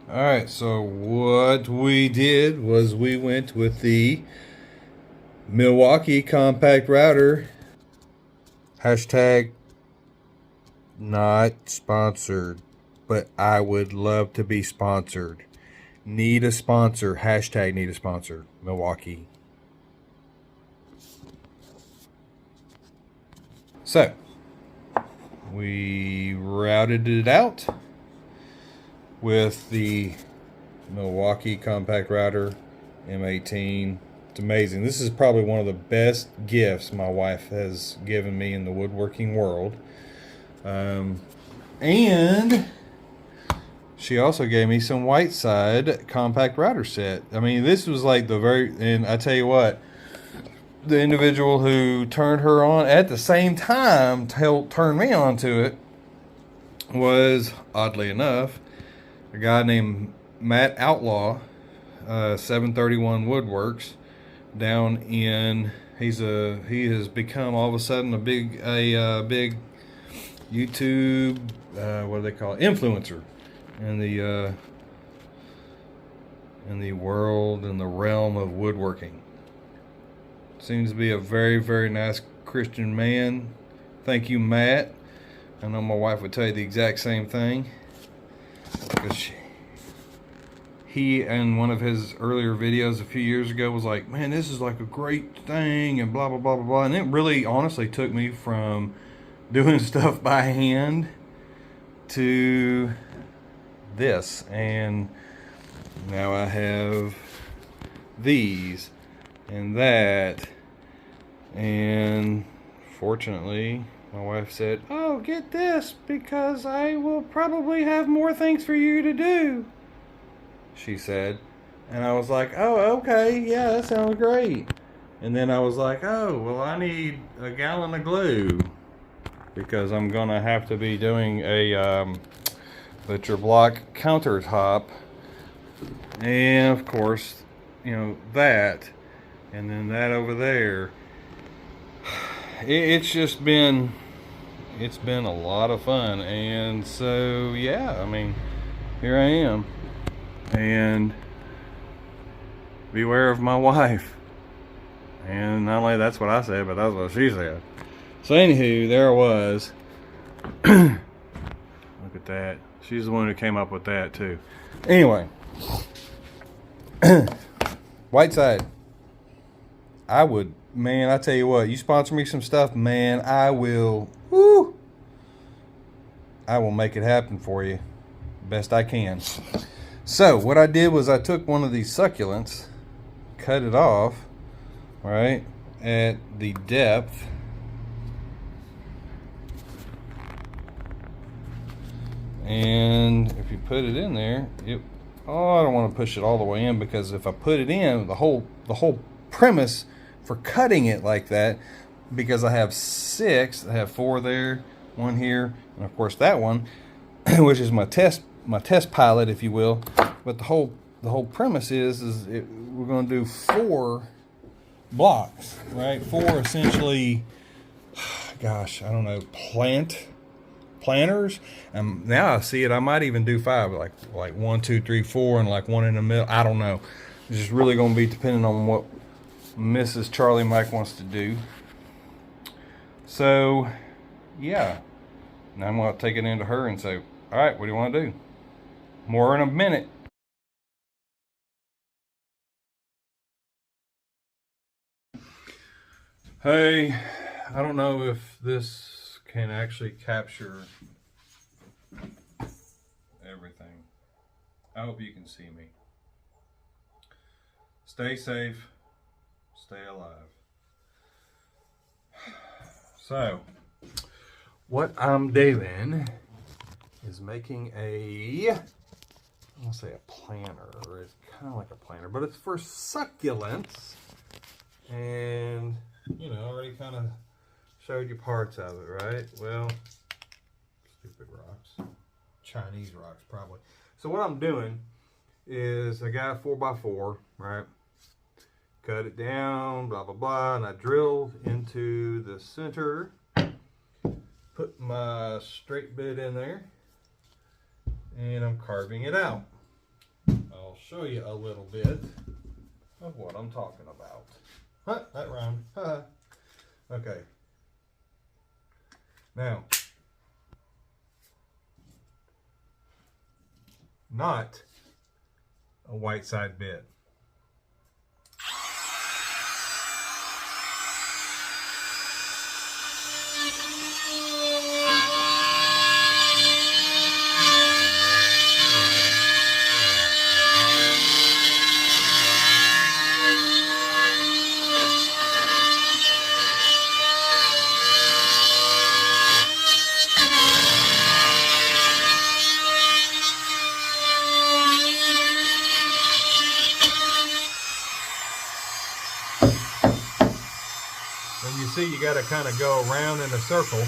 Alright, so what we did was we went with the Milwaukee compact router. Hashtag not sponsored, but I would love to be sponsored. Need a sponsor. Hashtag need a sponsor. Milwaukee. So, we routed it out with the Milwaukee compact router M18. It's amazing. This is probably one of the best gifts my wife has given me in the woodworking world. And she also gave me some Whiteside compact router set. I mean, this was like and I tell you what, the individual who turned her on at the same time turned me on to it was, oddly enough, a guy named Matt Outlaw, 731 Woodworks, down in he has become all of a sudden a big YouTube what do they call it, influencer in the world, in the realm of woodworking. Seems to be a very, very nice Christian man. Thank you, Matt. I know my wife would tell you the exact same thing. Because he, in one of his earlier videos a few years ago, was like, man, this is like a great thing, and blah, blah, blah, blah, blah. And it really, honestly, took me from doing stuff by hand to this. And now I have these and that. And fortunately, my wife said, oh, get this because I will probably have more things for you to do, she said. And I was like, oh, okay, yeah, that sounds great. And then I was like, oh, well, I need a gallon of glue because I'm going to have to be doing a butcher block countertop. And, of course, that. And then that over there. It's been a lot of fun. And so, yeah, I mean, here I am. And beware of my wife. And not only that's what I said, but that's what she said. So anywho, there I was. Look at that. She's the one who came up with that too. Anyway. Whiteside. I would, man, I tell you what, you sponsor me some stuff, man, I will, I will make it happen for you best I can. So what I did was I took one of these succulents, cut it off, right, at the depth. And if you put it in there, I don't want to push it all the way in, because if I put it in, the whole premise for cutting it like that, because I have 6, I have 4 there, 1 here, and of course that one, which is my test pilot, if you will. But the whole premise is we're going to do 4 blocks, right? 4 essentially, gosh, I don't know, planters. Now I see it, I might even do 5, like 1, 2, 3, 4, and like 1 in the middle. I don't know. It's just really going to be depending on what Mrs. Charlie Mike wants to do. So, yeah. Now I'm going to take it into her and say, all right, what do you want to do? More in a minute. Hey, I don't know if this can actually capture everything. I hope you can see me. Stay safe. Stay alive. So, what I'm doing is making I won't say a planter, or it's kind of like a planter, but it's for succulents. And, I already kind of showed you parts of it, right? Well, stupid rocks. Chinese rocks, probably. So what I'm doing is I got a 4x4, right? Cut it down, blah, blah, blah, and I drilled into the center, put my straight bit in there, and I'm carving it out. I'll show you a little bit of what I'm talking about. Huh, that rhymed. Okay. Now, not a Whiteside bit. And you see you got to kind of go around in a circle.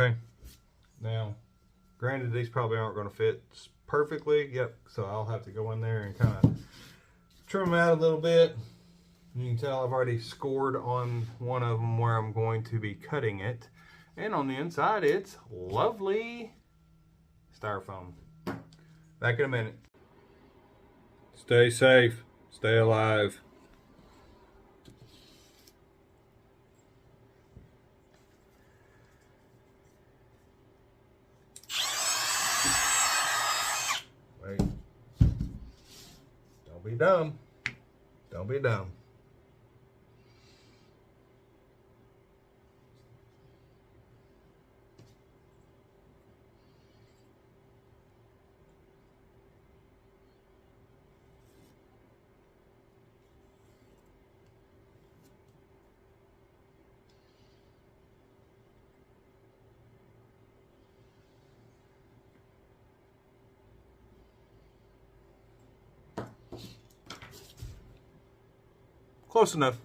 Okay, now granted these probably aren't going to fit perfectly, yep, so I'll have to go in there and kind of trim them out a little bit. You can tell I've already scored on one of them where I'm going to be cutting it, and on the inside it's lovely styrofoam. Back in a minute. Stay safe, stay alive. Wait. Don't be dumb. Don't be dumb. Close enough.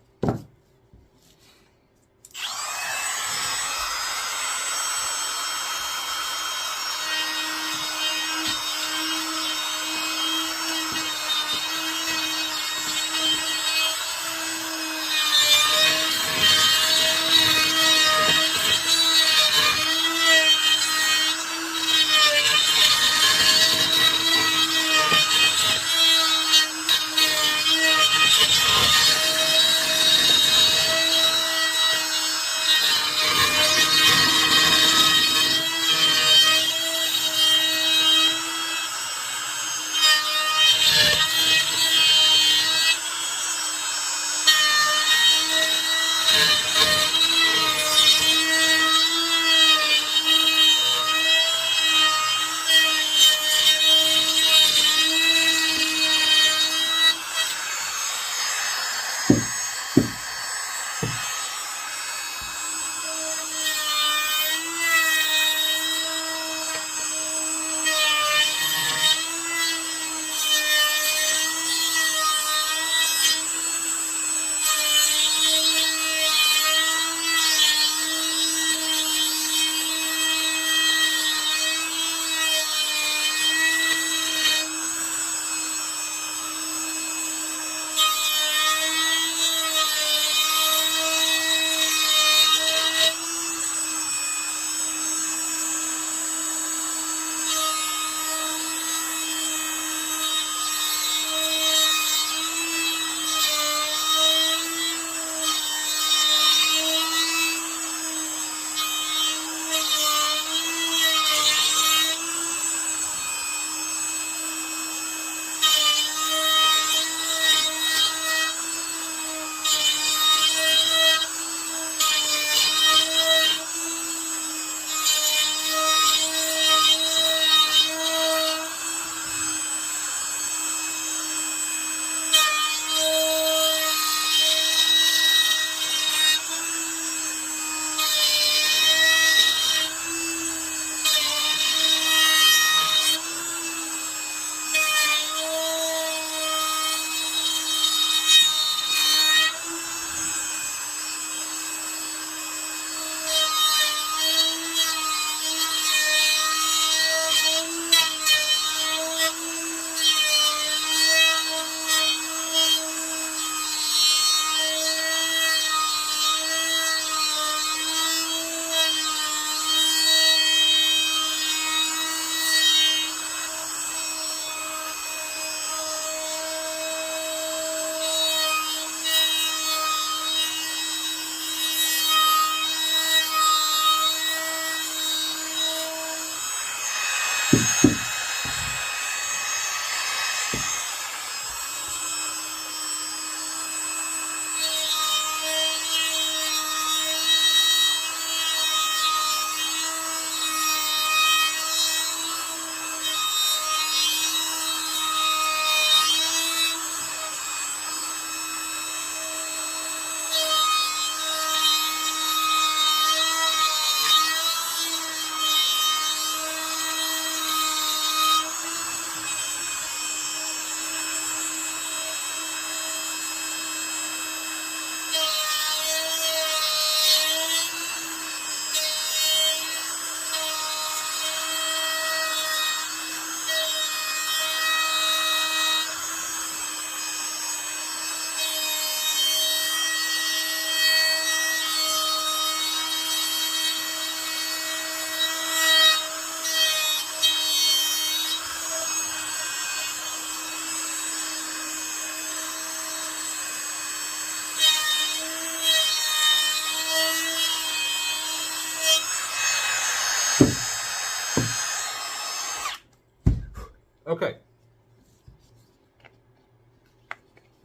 Okay.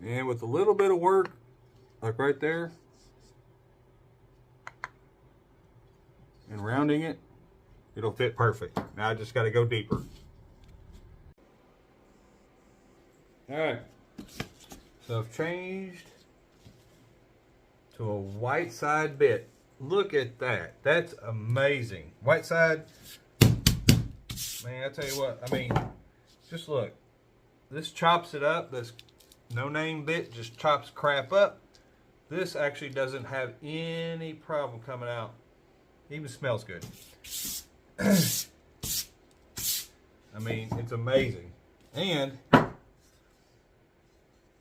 And with a little bit of work, like right there, and rounding it, it'll fit perfect. Now I just got to go deeper. Alright. So I've changed to a Whiteside bit. Look at that. That's amazing. Whiteside, man, I tell you what, I mean, just look. This chops it up. This no-name bit just chops crap up. This actually doesn't have any problem coming out. Even smells good. I mean, it's amazing. And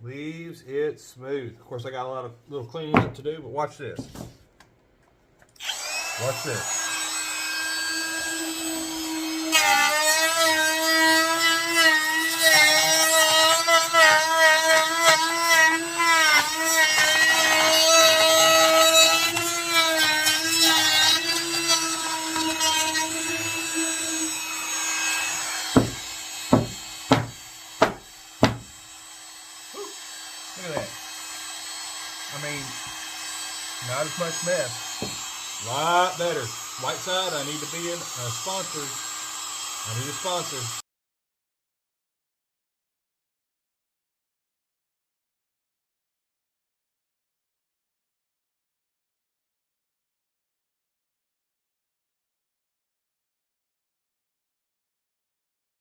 leaves it smooth. Of course, I got a lot of little cleaning up to do, but watch this. Watch this. Look at that. I mean, not as much mess. A lot better. Whiteside, I need to be a sponsor. I need a sponsor.